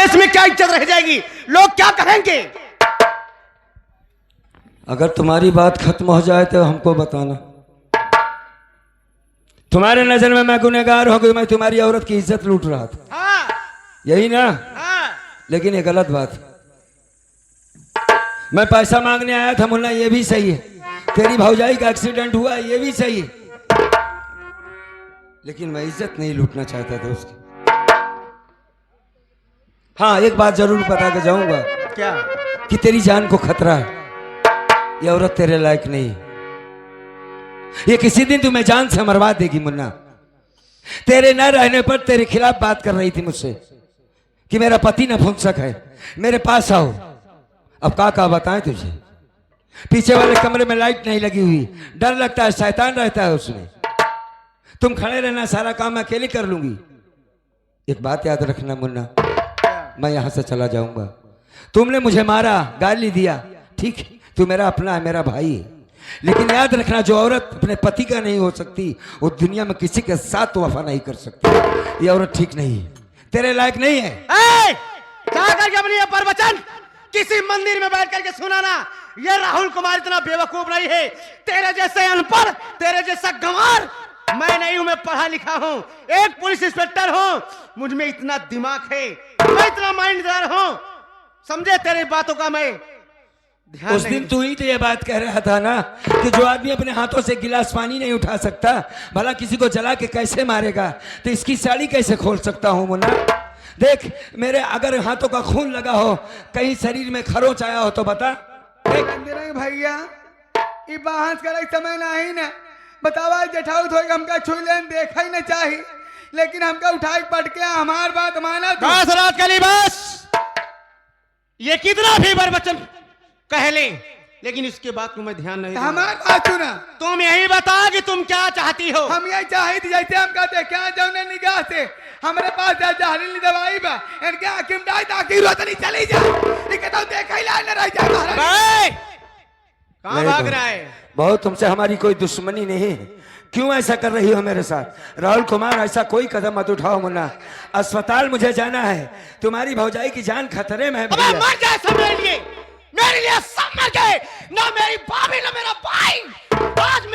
देश में क्या इज्जत रह जाएगी, लोग क्या कहेंगे। अगर तुम्हारी बात खत्म हो जाए तो हमको बताना। तुम्हारे नजर में मैं गुनहगार हो गई, मैं तुम्हारी औरत की इज्जत लूट रहा था, हाँ यही ना। हाँ। लेकिन ये गलत बात। मैं पैसा मांगने आया था मुन्ना, ये भी सही है। तेरी भौजाई का एक्सीडेंट हुआ, ये भी सही है। लेकिन मैं इज्जत नहीं लूटना चाहता था उसकी। हाँ, एक बात जरूर बता के जाऊंगा। क्या? कि तेरी जान को खतरा है, ये औरत तेरे लायक नहीं। ये किसी दिन तुम्हें जान से मरवा देगी मुन्ना। तेरे न रहने पर तेरे खिलाफ बात कर रही थी मुझसे कि मेरा पति नपुंसक है, मेरे पास आओ। अब का बताएं तुझे, पीछे वाले कमरे में लाइट नहीं लगी हुई, डर लगता है, शैतान रहता है उसमें। तुम खड़े रहना, सारा काम मैं अकेले कर लूंगी। एक बात याद रखना मुन्ना, मैं यहां से चला जाऊंगा। तुमने मुझे मारा, गाली दिया, ठीक, तू मेरा अपना है, मेरा भाई है। लेकिन याद रखना, जो औरत अपने पति का नहीं हो सकती, वो दुनिया में किसी के साथ वफा नहीं कर सकती। ये औरत ठीक नहीं है, तेरे लायक नहीं है। जाकर के अपनी ये प्रवचन किसी मंदिर में बैठ करके सुनाना। ये राहुल कुमार इतना बेवकूफ नहीं है। तेरे जैसे अनपढ़, तेरे जैसा गंवार मैं नहीं हूं। मैं पढ़ा लिखा हूं, एक पुलिस इंस्पेक्टर हूं, मुझ में इतना दिमाग है, मैं इतना माइंडदार हूं, समझे। तेरी बातों का मैं ध्यान उस दिन तू ही तो ये बात कह रहा था ना कि जो आदमी अपने हाथों से गिलास पानी नहीं उठा सकता, भला किसी को जला के कैसे मारेगा, तो इसकी साड़ी कैसे खोल सकता हूं मुन्ना। देख, मेरे अगर हाथों का खून लगा हो, कहीं शरीर में खरोच आया हो तो बता। भैया ये बहस करे समय नहीं ना, बतावा जठाउत होगा हमका छुई लेन देखा ही ना चाहिए, लेकिन हमका उठाई पटके हमार बात माना। बस रात कली बस, ये कितना भी प्रवचन कह ले, लेकिन इसके बाद को मैं ध्यान नहीं दूंगा। हमार बात सुना, तुम यही बता कि तुम क्या चाहती हो। हम यही चाहती थी जैसे हम कहते क्या जाने निगाह से हमारे पास जहरीली दवाई बा, इनके हकीम डाई ताकि रोत नहीं चली जाए, लेकिन तो देखा ही ला न रह जाए। कहां भाग रहा है? बहुत तुमसे हमारी कोई दुश्मनी नहीं है, क्यों ऐसा कर रही हो मेरे साथ? राहुल कुमार, ऐसा कोई कदम मत उठाओ मुन्ना, अस्पताल मुझे जाना है, तुम्हारी भौजाई की जान खतरे में है। मर जाए सब मेरे लिए सब मर गए, ना मेरी भाभी ना मेरा भाई। आज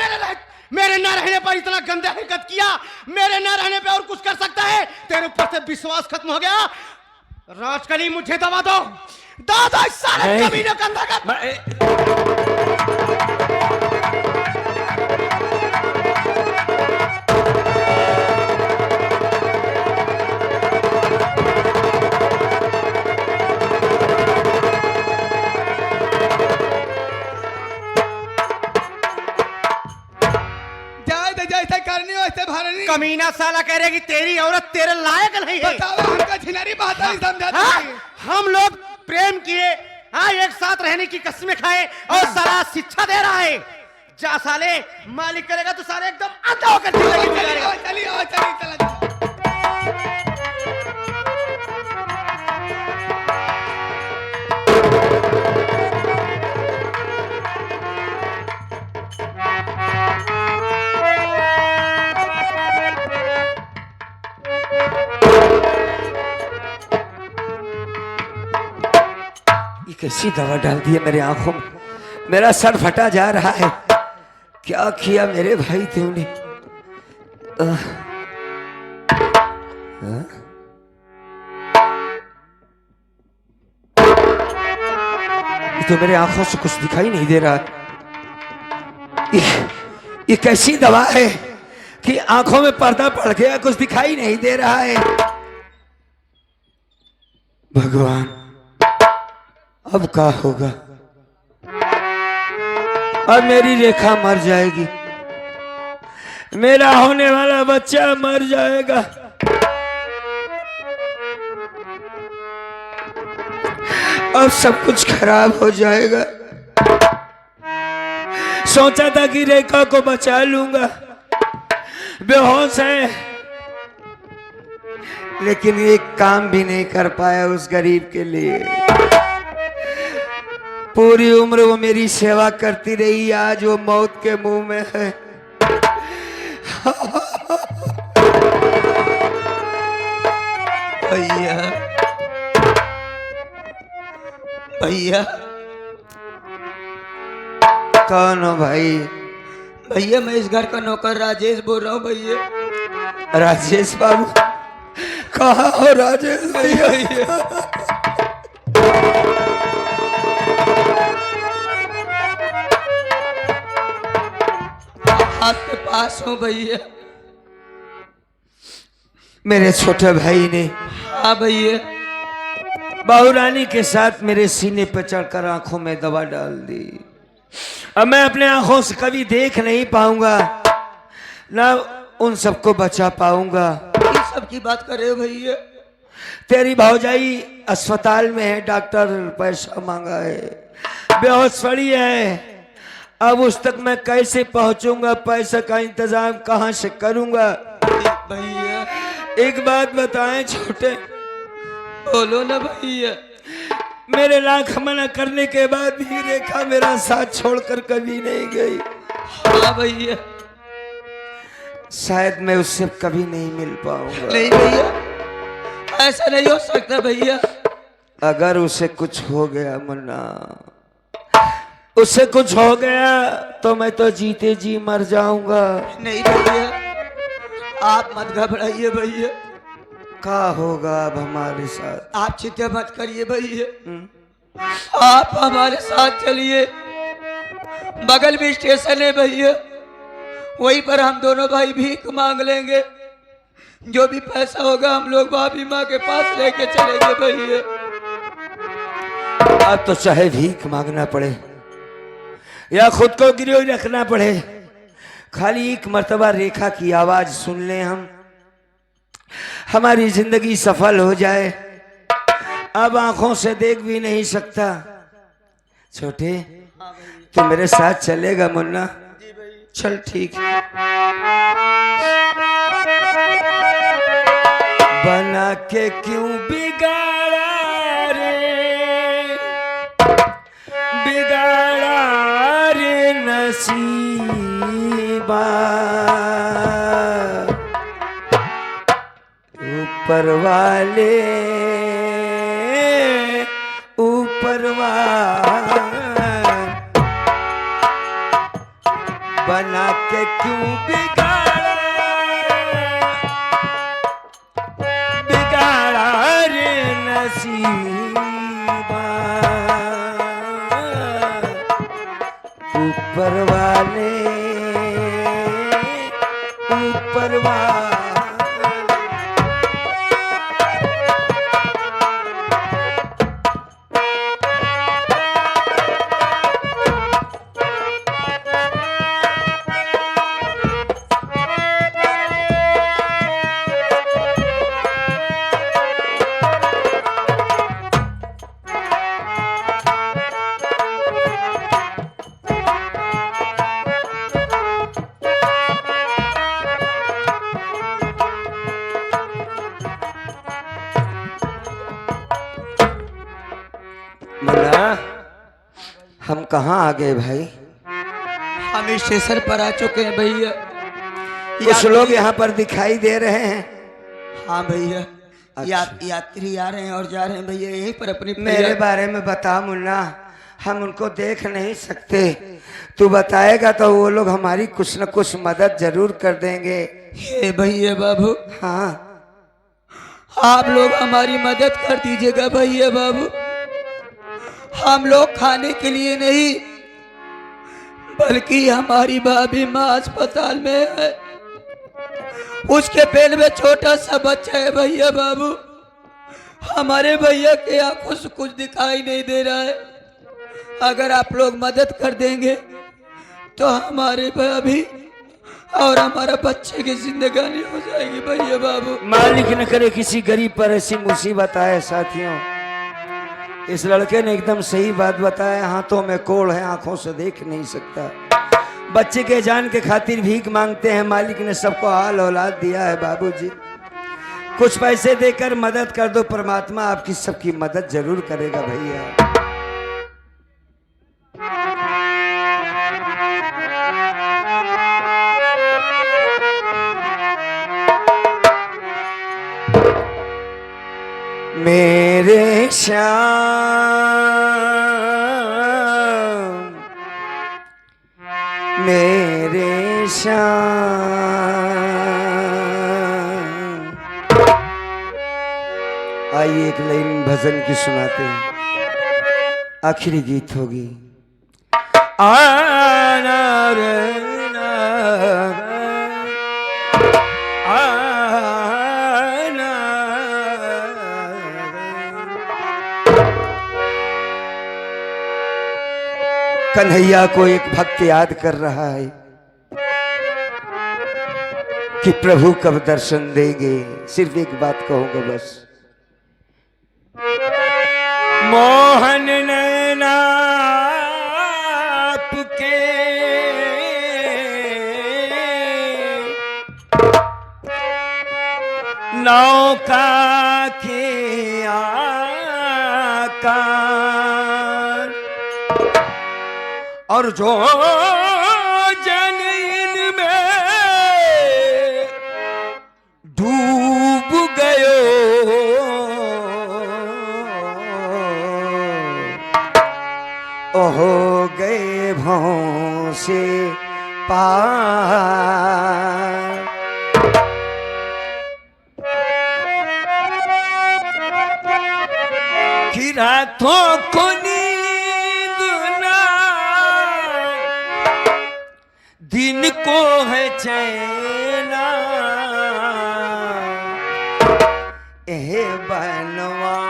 मेरे न रहने पर इतना गंदा हरकत किया, मेरे न रहने पे और कुछ कर सकता है? तेरे ऊपर से विश्वास खत्म हो गया। राजकली मुझे दबा दो, दादा सारे कमीने का अंदर। जैसे करनी वैसे भरनी। कमीना साला कह रहे कि तेरी औरत तेरे लायक नहीं है। बताओ हमका छिनारी बात नहीं समझाते। हम लोग प्रेम किए, हाँ, एक साथ रहने की कस्में खाए और सारा शिक्षा दे रहा है। जा साले, मालिक करेगा तो साले एकदम अंधा होकर जिंदगी गुजारेगा। चलिए कैसी दवा डाल दी है मेरे आंखों में, मेरा सर फटा जा रहा है। क्या किया मेरे भाई तूने? ये तो मेरे आंखों से कुछ दिखाई नहीं दे रहा। ये कैसी दवा है कि आंखों में पर्दा पड़ गया, कुछ दिखाई नहीं दे रहा है। भगवान, अब क्या होगा? अब मेरी रेखा मर जाएगी, मेरा होने वाला बच्चा मर जाएगा। अब सब कुछ खराब हो जाएगा। सोचा था कि रेखा को बचा लूंगा, बेहोश है, लेकिन एक काम भी नहीं कर पाया उस गरीब के लिए। पूरी उम्र वो मेरी सेवा करती रही, आज वो मौत के मुंह में है। भैया भैया कौन हो भाई? भैया मैं इस घर का नौकर राजेश बोल रहा हूँ भैया। राजेश बाबू? कहाँ हो राजेश भैया? आपके पास हूँ भैया। मेरे छोटे भाई ने हाँ भैया। बहू रानी के साथ मेरे सीने पर चढ़कर आंखों में दवा डाल दी। अब मैं अपने आंखों से कभी देख नहीं पाऊंगा, ना उन सबको बचा पाऊंगा। ये सब की बात कर रहे हो भैया? तेरी भौजाई अस्पताल में है, डॉक्टर पैसा मांगा है, बेहोश पड़ी है। अब उस तक मैं कैसे पहुंचूंगा? पैसा का इंतजाम कहां से करूंगा? भैया एक बात बताएं छोटे, बोलो ना भैया। मेरे लाख मना करने के बाद भी रेखा मेरा साथ छोड़कर कभी नहीं गई। हाँ भैया। शायद मैं उससे कभी नहीं मिल पाऊंगा। नहीं भैया, ऐसा नहीं हो सकता भैया। अगर उसे कुछ हो गया मुन्ना, उससे कुछ हो गया तो मैं तो जीते जी मर जाऊंगा। नहीं भैया, आप मत घबराइए भैया। क्या होगा अब हमारे साथ? आप चिंता मत करिए भैया। आप हमारे साथ चलिए, बगल में स्टेशन है भैया, वहीं पर हम दोनों भाई भीख मांग लेंगे। जो भी पैसा होगा हम लोग भाभी माँ के पास लेके चलेंगे भैया। अब तो चाहे भीख मांगना पड़े या खुद को गिरवी रखना पड़े, खाली एक मर्तबा रेखा की आवाज सुन ले हम, हमारी जिंदगी सफल हो जाए। अब आंखों से देख भी नहीं सकता। छोटे, तू मेरे साथ चलेगा मुन्ना? चल ठीक है। बना के क्यों बिगाड़ा रे, बिगाड़ा रे नसीबा, ऊपर वाले ऊपर वाले बना के क्यों बिगाड़ा, बिगाड़ा रे नसीबा, ऊपर वाले ऊपर वाले। मुन्ना, हम कहाँ आ गए भाई? हम स्टेशन पर आ चुके हैं भैया। कुछ लोग यहाँ पर दिखाई दे रहे हैं। हाँ भैया। अच्छा। यात्री आ रहे हैं और जा रहे हैं भैया, यहीं पर अपनी मेरे बारे में बता मुन्ना, हम उनको देख नहीं सकते। तू बताएगा तो वो लोग हमारी कुछ न कुछ मदद जरूर कर देंगे। हे भैया बाबू, हाँ, आप लोग हमारी मदद कर दीजिएगा भैया बाबू। हम लोग खाने के लिए नहीं, बल्कि हमारी भाभी माँ अस्पताल में है, उसके पेट में छोटा सा बच्चा है भैया बाबू। हमारे भैया के आंखों से कुछ दिखाई नहीं दे रहा है। अगर आप लोग मदद कर देंगे तो हमारे भाभी और हमारा बच्चे की जिंदगानी हो जाएगी भैया बाबू। मालिक न करे किसी गरीब पर ऐसी मुसीबत आए। साथियों, इस लड़के ने एकदम सही बात बताया। हाथों में कोढ़ है, आंखों से देख नहीं सकता। बच्चे के जान के खातिर भीख मांगते हैं। मालिक ने सबको हाल औलाद दिया है बाबूजी, कुछ पैसे देकर मदद कर दो। परमात्मा आपकी सबकी मदद जरूर करेगा भैया। मेरे श्याम श्याम। आइए एक लाइन भजन की सुनाते हैं, आखिरी गीत होगी। आना रे ना, आना कन्हैया को एक भक्त याद कर रहा है कि प्रभु कब दर्शन देंगे। सिर्फ एक बात कहूंगा बस, मोहन नैना आपके नौका के आकार, और जो जन इनमें डूब गयो हो गए भों से पार। कि रातों को नींद ना, दिन को है चैना, एह बनवारी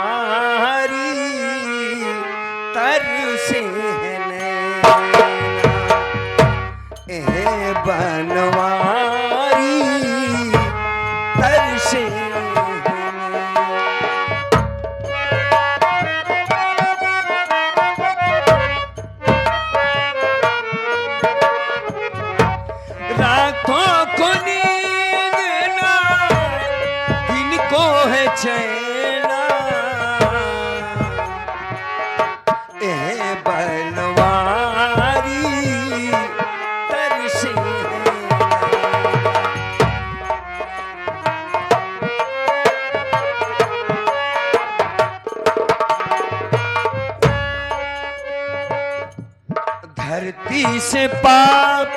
तरसे है नैना, एह बनवारी तरसे है नैना। रातों को नींद ना, दिन को है चैना, एह बनवारी तरसे है। धरती से पाप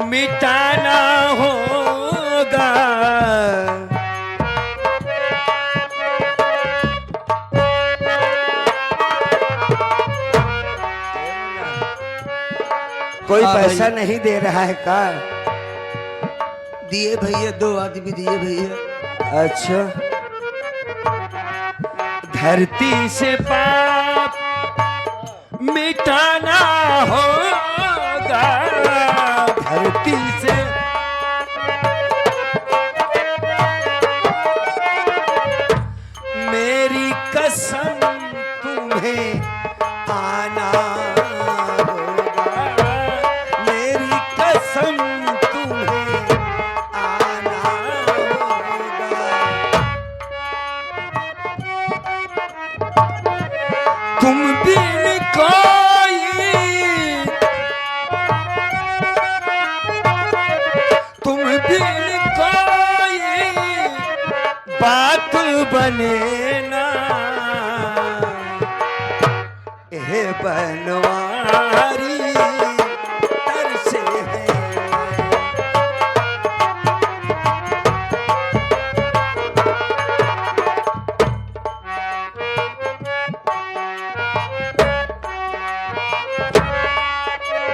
मिटाना होगा, कोई पैसा नहीं दे रहा है का? दिए भैया, 2 आदमी दिए भैया। अच्छा, धरती से पाप मिटाना होगा, धरती से मेरी कसम तुम्हें आना होगा, मेरी कसम तुम्हें आना होगा। तुम बिन कोई, तुम बिन कोई बात बने ना, एह बनवारी तरसे है।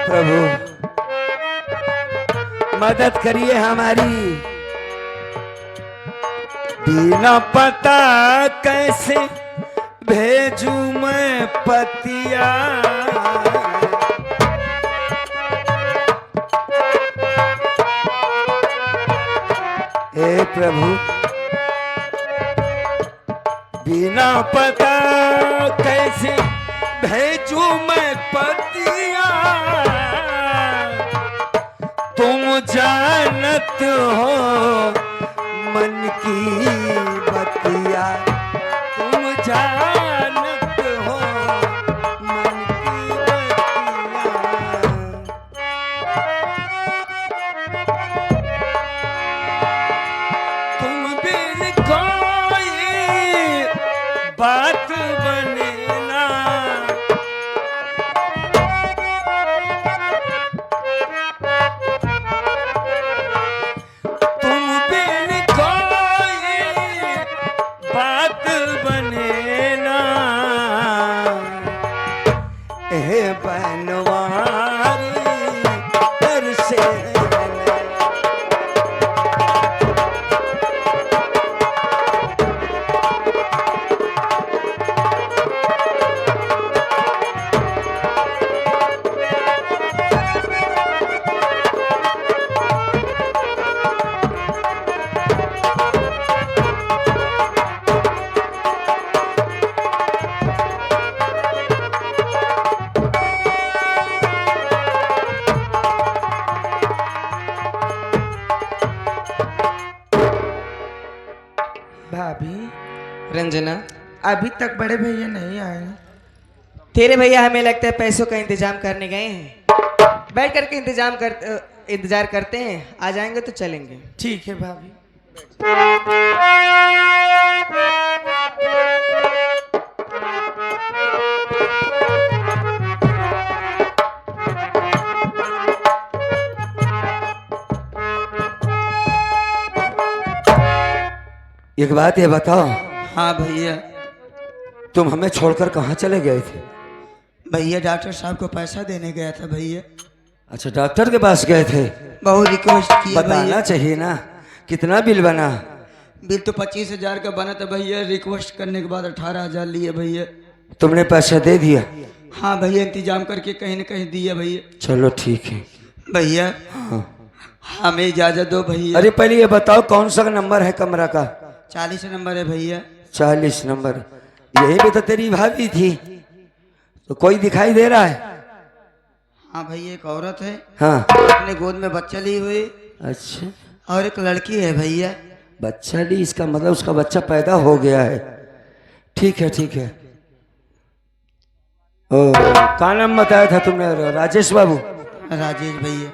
प्रभु मदद करिए हमारी, बिना पता कैसे भेजू मैं पतिया, हे प्रभु बिना पता कैसे भेजू मैं पतिया, तुम जानत हो मन की बतिया, तुम जानत हो मन की बतिया। तुम बिन कोई बात बने ना, बात बने ना ए बनवारी कर से भाभी रंजना, अभी तक बड़े भैया नहीं आए। तेरे भैया हमें लगता है पैसों का इंतजाम करने गए हैं। बैठ करके इंतजार करते हैं, आ जाएंगे तो चलेंगे। ठीक है भाभी। एक बात ये बताओ, हाँ भैया। तुम हमें छोड़कर कहाँ चले गए थे? भैया डॉक्टर साहब को पैसा देने गया था भैया। अच्छा, डॉक्टर के पास गए थे। बहुत रिक्वेस्ट किया बताना भैया। चाहिए ना, कितना बिल बना? बिल तो 25,000 का बना था भैया। रिक्वेस्ट करने के बाद 18,000 लिए भैया। तुमने पैसा दे दिया? हाँ भैया, इंतजाम करके कहीं न कहीं दिया भैया। चलो ठीक है। भैया हाँ। हमें इजाजत दो भैया। अरे पहले ये बताओ कौन सा नंबर है कमरा का? 40 नंबर है भैया। 40 नंबर। यही भी तो तेरी भाभी थी, तो कोई दिखाई दे रहा है? हाँ भैया, एक औरत है, हाँ। अपने गोद में बच्चा ली हुई, अच्छा, और एक लड़की है भैया। बच्चा ली, इसका मतलब उसका बच्चा पैदा हो गया है। ठीक है ठीक है। ओ, क्या नाम बताया था तुमने? राजेश बाबू। राजेश भैया।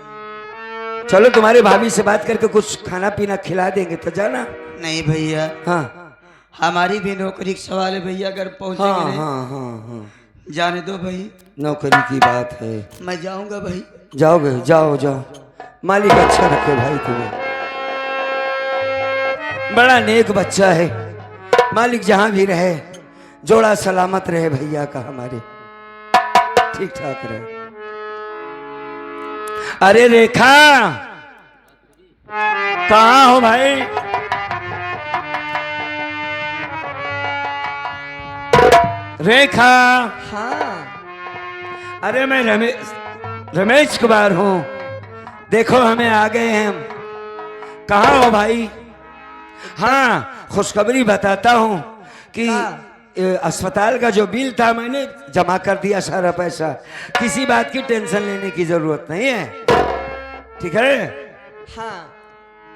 चलो तुम्हारी भाभी से बात करके कुछ खाना पीना खिला देंगे, तो जाना। नहीं भैया, हाँ हमारी भी नौकरी का सवाल है भैया। अगर पहुंचेंगे हाँ नहीं, हाँ हाँ हाँ, जाने दो भाई। नौकरी की बात है। मैं जाऊंगा भाई। जाओगे? जाओ जाओ, मालिक अच्छा रखे भाई तुम्हें। बड़ा नेक बच्चा है, मालिक जहां भी रहे जोड़ा सलामत रहे भैया का, हमारे ठीक ठाक रहे। अरे रेखा, कहाँ हो भाई? रेखा। हाँ, अरे मैं रमेश कुमार हूँ। देखो हमें आ गए हैं हम। कहाँ हो भाई? हाँ, खुशखबरी बताता हूँ कि अस्पताल का जो बिल था मैंने जमा कर दिया सारा पैसा। किसी बात की टेंशन लेने की जरूरत नहीं है, ठीक है? हाँ,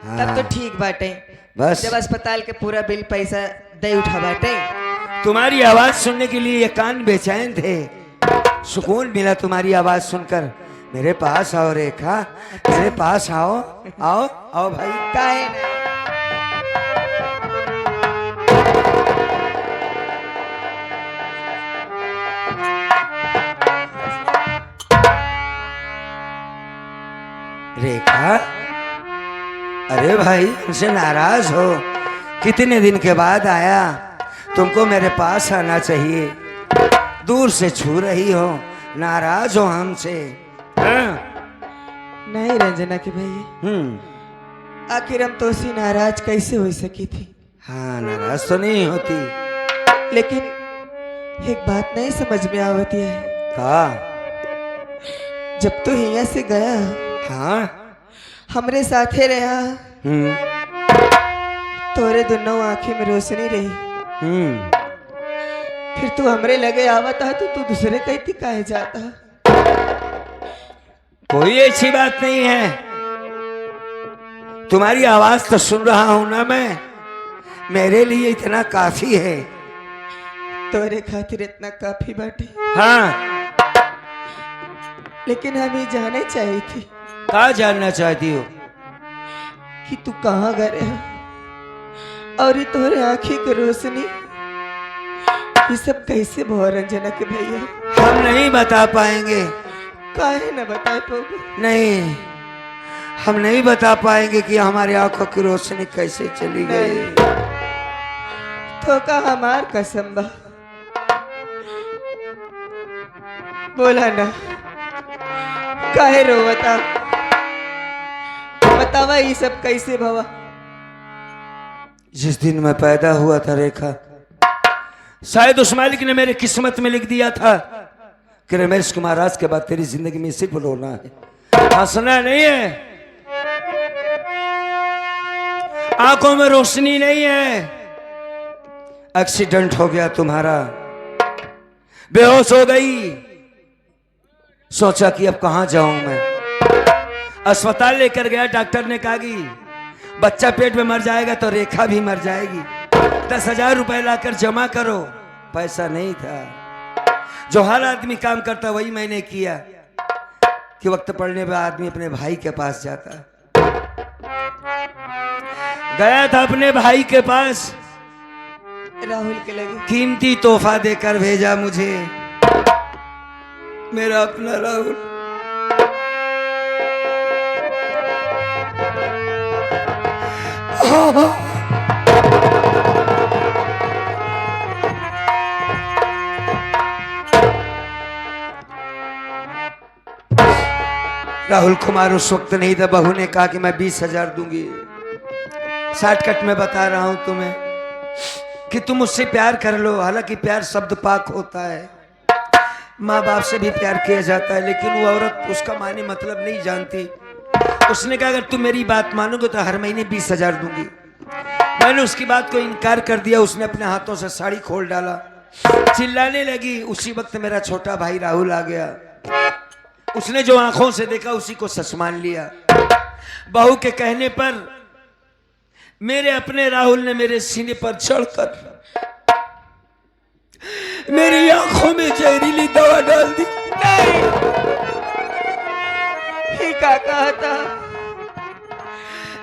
हाँ। तब तो ठीक बाटे। बस जब अस्पताल के पूरा बिल पैसा दे उठा बाटे। तुम्हारी आवाज सुनने के लिए ये कान बेचैन थे। सुकून मिला तुम्हारी आवाज सुनकर। मेरे पास आओ रेखा, मेरे पास आओ। आओ आओ भाई। काहे ना? रेखा, अरे भाई हमसे नाराज हो? कितने दिन के बाद आया, तुमको मेरे पास आना चाहिए। दूर से छू रही हो, नाराज हो हमसे? हाँ? नहीं रंजना के भैया, आखिर हम तो उसी नाराज कैसे हो सकी थी? हाँ, नाराज तो नहीं होती। लेकिन एक बात नहीं समझ में आवती है। का? जब तू यहाँ से गया, हाँ। हमरे साथे रहा, तोरे दोनों आंखें में रोशनी रही। फिर तू हमरे लगे आवता तो तू दूसरे कहती काहे जाता? कोई ऐसी बात नहीं है। तुम्हारी आवाज तो सुन रहा हूं ना मैं, मेरे लिए इतना काफी है। तोरे खातिर इतना काफी बाटे। हाँ, लेकिन हम ये जाने चाहिए थी क्या जानना चाहती हो? कि तू कहाँ गए है, और ये तोरे आंखी की रोशनी ये सब कैसे भो रंजना के भैया? हम नहीं बता पाएंगे। काहे न बता पाओगे? नहीं, हम नहीं बता पाएंगे कि हमारी आंखों की रोशनी कैसे चली गई। तो का हमार कसम बा। बोला ना काहे रोवता, बतावा ये सब कैसे भवा। जिस दिन मैं पैदा हुआ था रेखा, शायद उस मालिक ने मेरे किस्मत में लिख दिया था कि रमेश कुमार आज के बाद तेरी जिंदगी में सिर्फ रोना है, हंसना नहीं है, आंखों में रोशनी नहीं है। एक्सीडेंट हो गया तुम्हारा, बेहोश हो गई। सोचा कि अब कहां जाऊं मैं, अस्पताल लेकर गया। डॉक्टर ने कहा कि बच्चा पेट में मर जाएगा तो रेखा भी मर जाएगी, 10,000 रुपए लाकर जमा करो। पैसा नहीं था। जो हर आदमी काम करता वही मैंने किया कि वक्त पड़ने पर आदमी अपने भाई के पास जाता। गया था अपने भाई के पास, राहुल के लगे कीमती तोहफा देकर भेजा मुझे, मेरा अपना राहुल। राहुल कुमार उस वक्त नहीं था। बहू ने कहा कि मैं 20,000 दूंगी। शॉर्टकट में बता रहा हूं तुम्हें कि तुम उससे प्यार कर लो। हालांकि प्यार शब्द पाक होता है, माँ बाप से भी प्यार किया जाता है, लेकिन वो औरत उसका माने मतलब नहीं जानती। उसने कहा अगर तुम मेरी बात मानोगे तो हर महीने 20,000 दूंगी। मैंने उसकी बात को इनकार कर दिया। उसने अपने हाथों से साड़ी खोल डाला, चिल्लाने लगी। उसी वक्त मेरा छोटा भाई राहुल आ गया। उसने जो आंखों से देखा उसी को सच मान लिया। बहू के कहने पर मेरे अपने राहुल ने मेरे सीने पर चढ़कर मेरी आंखों में जहरीली दवा डाल दी। ही का कहा था,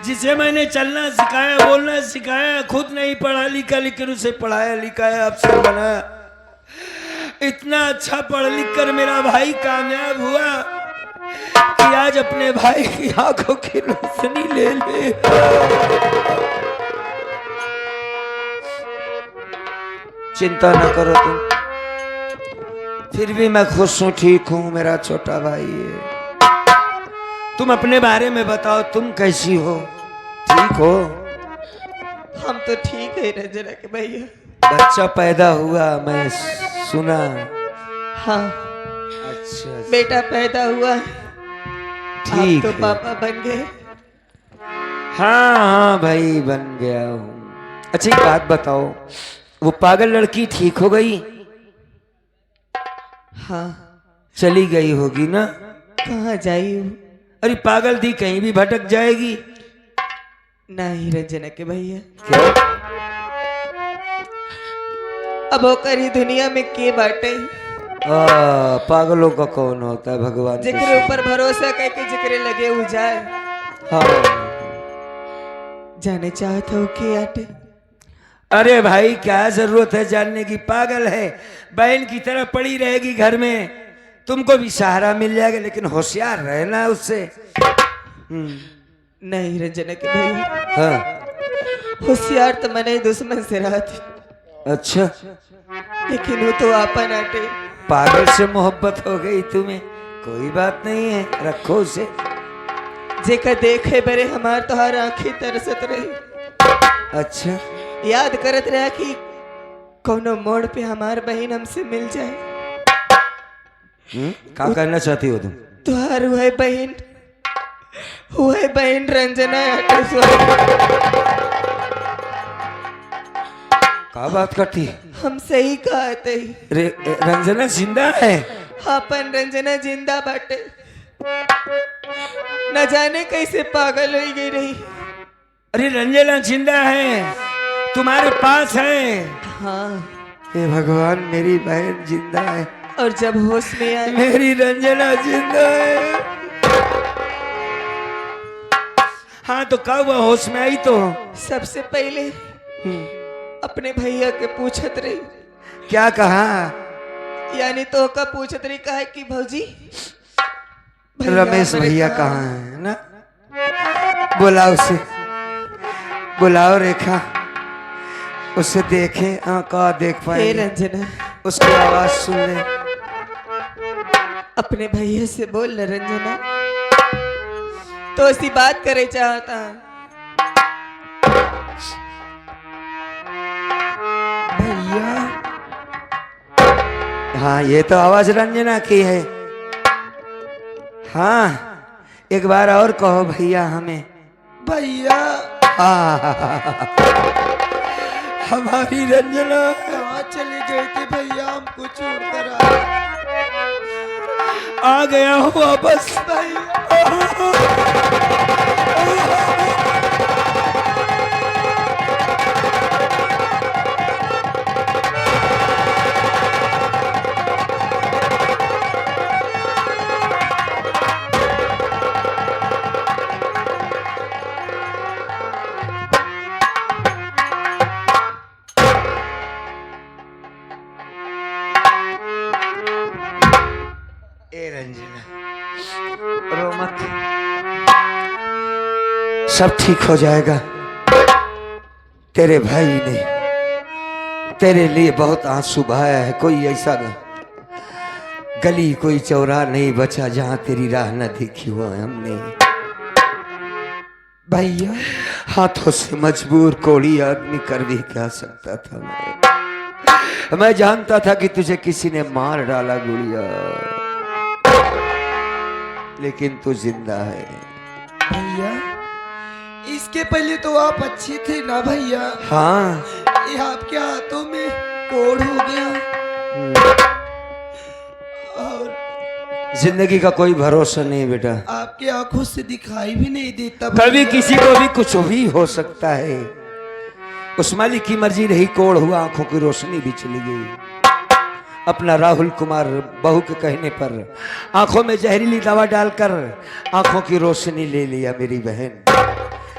जिसे मैंने चलना सिखाया, बोलना सिखाया, खुद नहीं पढ़ा लिखा लेकिन उसे पढ़ाया लिखाया, अफसर बनाया। इतना अच्छा पढ़ लिख कर मेरा भाई कामयाब हुआ कि आज अपने भाई की आंखों की रोशनी ले ले। चिंता न करो तुम, फिर भी मैं खुश हूं, ठीक हूं। मेरा छोटा भाई है। तुम अपने बारे में बताओ, तुम कैसी हो? ठीक हो? हम तो ठीक है रंजना के भैया। बच्चा पैदा हुआ मैं सुना। हाँ अच्छा, बेटा पैदा हुआ है, ठीक तो है। पापा बन गए। हाँ हाँ भाई बन गया हूँ। अच्छा एक बात बताओ, वो पागल लड़की ठीक हो गई? हाँ चली गई होगी ना? कहाँ जाई हूँ? अरे पागल थी, कहीं भी भटक जाएगी। नहीं रंजना के भैया, क्या? अब होकर ही दुनिया में के बाटे पागलों का कौन होता है भगवान के जिक्र सिवा। ऊपर भरोसा करके जिक्र लगे हो जाए। हाँ। जाने चाहता हूँ कि आटे। अरे भाई क्या जरूरत है जानने की? पागल है, बहन की तरह पड़ी रहेगी घर में, तुमको भी सहारा मिल जाएगा, लेकिन होशियार रहना उससे। नहीं रंजना के भैया, हाँ। होशियार तो मैंने दुश्मन से रहा थी, अच्छा, लेकिन वो तो आपन आटे। पागल से मोहब्बत हो गई तुम्हें? कोई बात नहीं है, रखो उसे। जेकर देखे बरे हमार तोहार आंखें तरसत रही। अच्छा, याद करत रहा कि कोनो मोड़ पे हमार बहन हमसे मिल जाए। क्या कहना चाहती हो तुम? तुहार हुए बहन रंजना आटे स्वर्ग। क्या बात करती है? हम सही कहते ही। रंजना जिंदा है? अपन रंजना जिंदा बाटे, न जाने कैसे पागल हो गई रही। अरे रंजना जिंदा है, तुम्हारे पास है। हाँ, हे भगवान, मेरी बहन जिंदा है, और जब होश में आए मेरी रंजना जिंदा है। हाँ तो कब वह होश में आई? तो सबसे पहले अपने भैया के पूछत रही। क्या कहा? यानी तो का पूछत रही, कहा कि भौजी रमेश भैया कहाँ है ना? बुलाओ उसे, बुलाओ रेखा। उसे देखें, का देख हे पाए, रंजना, उसकी आवाज सुन ले। अपने भैया से बोल न रंजना, तो ऐसी बात करे चाहता है। भैया हाँ, ये तो आवाज रंजना की है। हाँ, एक बार और कहो भैया हमें। भैया हमारी रंजना कहाँ चले गए थे भैया, हमको छोड़कर आ गया हूँ वापस। ए रंजना, रो मत, सब ठीक हो जाएगा। तेरे भाई ने तेरे लिए बहुत आंसू बहाया है। कोई ऐसा गली, कोई चौराहा नहीं बचा जहां तेरी राह न देखी हो हमने। भैया हाथों से मजबूर कोड़ी आदमी कर भी क्या सकता था। मैं जानता था कि तुझे किसी ने मार डाला गुड़िया, लेकिन तू जिंदा है। भैया इसके पहले तो आप अच्छी थे ना भैया, हाँ, ये आपके हाथों में कोड़ हो गया और जिंदगी का कोई भरोसा नहीं बेटा। आपके आंखों से दिखाई भी नहीं देता कभी भैया। किसी को भी कुछ भी हो सकता है। उस मालिक की मर्जी रही, कोड़ हुआ, आंखों की रोशनी भी चली गई। अपना राहुल कुमार बहू के कहने पर आंखों में जहरीली दवा डालकर आंखों की रोशनी ले लिया मेरी बहन।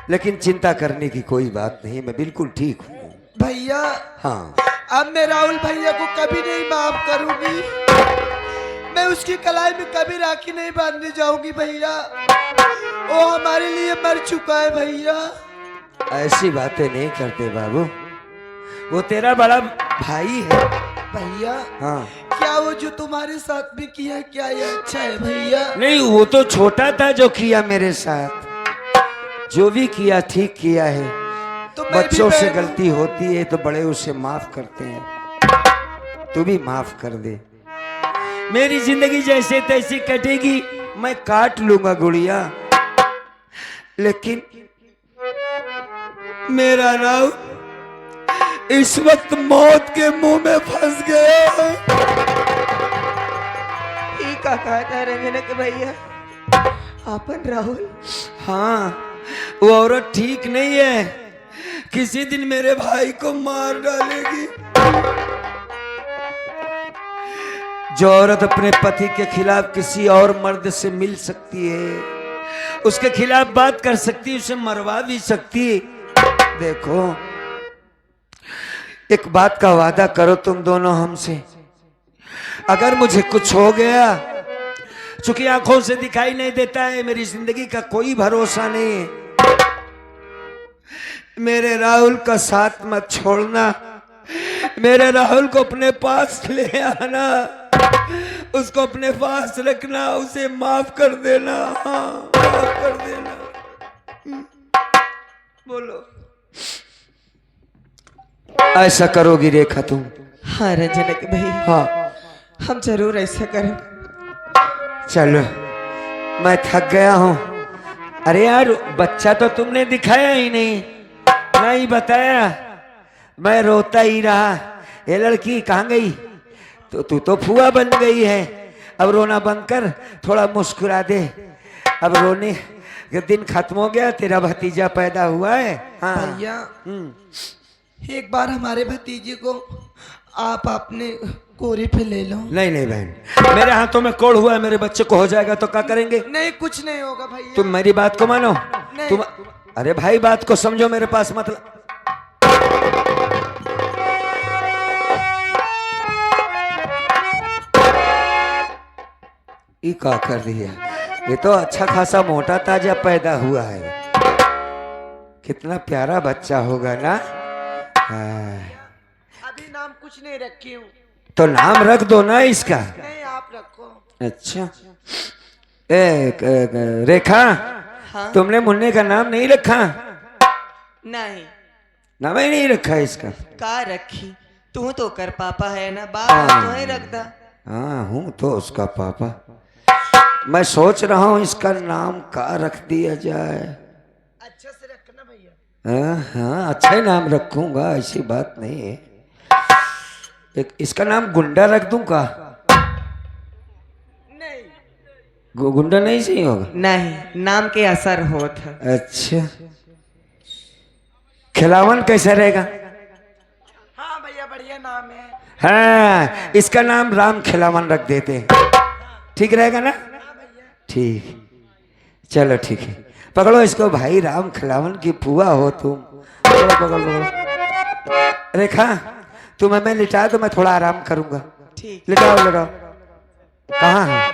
लेकिन चिंता करने की कोई बात नहीं, मैं बिल्कुल ठीक हूँ भैया। हाँ, अब मैं राहुल भैया को कभी नहीं माफ करूंगी, मैं उसकी कलाई में कभी राखी नहीं बांधने जाऊंगी भैया, वो हमारे लिए मर चुका है भैया। ऐसी बातें नहीं करते बाबू, वो तेरा बड़ा भाई है भैया हाँ। क्या वो जो तुम्हारे साथ में किया, क्या ये अच्छा है भैया? नहीं, वो तो छोटा था जो किया मेरे साथ। जो भी किया ठीक किया है। तो मैं भी बच्चों से बहन- गलती होती है तो बड़े उसे माफ करते हैं। तू भी माफ कर दे। मेरी जिंदगी जैसे तैसी कटेगी, मैं काट लूंगा गुड़िया, लेकिन मेरा राव इस वक्त मौत के मुंह में फंस गया है। ई का कहता रंजना के भैया, आपन राहुल हाँ, वो औरत ठीक नहीं है, किसी दिन मेरे भाई को मार डालेगी। जो औरत अपने पति के खिलाफ किसी और मर्द से मिल सकती है, उसके खिलाफ बात कर सकती है, उसे मरवा भी सकती है। देखो, एक बात का वादा करो तुम दोनों हमसे, अगर मुझे कुछ हो गया, चूंकि आंखों से दिखाई नहीं देता है, मेरी जिंदगी का कोई भरोसा नहीं है, मेरे राहुल का साथ मत छोड़ना, मेरे राहुल को अपने पास ले आना, उसको अपने पास रखना, उसे माफ कर देना। हाँ, माफ कर देना। बोलो, ऐसा करोगी रेखा तुम? हाँ रंजना के भैया, हाँ, हम जरूर ऐसा करें। चलो, मैं थक गया हूँ। अरे यार, बच्चा तो तुमने दिखाया ही नहीं, नहीं बताया, मैं रोता ही रहा। ये लड़की कहाँ गई? तो तू तो फुआ बन गई है। अब रोना बंद कर, थोड़ा मुस्कुरा दे। अब रोने का दिन खत्म हो गया, तेरा भतीजा पैदा हुआ है। हाँ भैया एक बार हमारे भतीजे को आप अपने कोरे पे ले लो। नहीं नहीं बहन, मेरे हाथों में कोड़ हुआ है, मेरे बच्चे को हो जाएगा तो क्या करेंगे? नहीं, कुछ नहीं होगा भैया। तुम मेरी बात को मानो। नहीं। तुम, अरे भाई, बात को समझो, मेरे पास मतलब। ये क्या कर दिया? ये तो अच्छा खासा मोटा ताजा पैदा हुआ है, कितना प्यारा बच्चा होगा ना। हाँ, अभी नाम कुछ नहीं रखी हूँ। तो नाम रख दो ना इसका। नहीं आप रखो। अच्छा रेखा, हाँ तुमने मुन्ने का नाम नहीं रखा? नहीं नाम ही नहीं रखा इसका। का रखी, तू तो कर पापा है ना, बाप तो है रख दा। हाँ हूँ तो उसका पापा। मैं सोच रहा हूँ इसका नाम का रख दिया जाए। अच्छा से रखना भैया। हाँ हाँ, अच्छा ही नाम रखूंगा, ऐसी बात नहीं है। एक इसका नाम गुंडा रख दूं का? नहीं गुंडा नहीं सही होगा? नहीं, नाम के असर होत है। अच्छा, खिलावन कैसा रहेगा? हाँ भैया बढ़िया नाम है। हाँ, इसका नाम राम खिलावन रख देते हैं, ठीक रहेगा ना? ठीक, चलो ठीक है। पकड़ो इसको भाई, राम खिलावन की पुआ हो तुम। पकड़ो पकड़ो पकड़ो। रेखा तुम हमें लिटा दो, मैं थोड़ा आराम करूंगा। ठीक। लिटाओ लिटाओ। कहाँ है?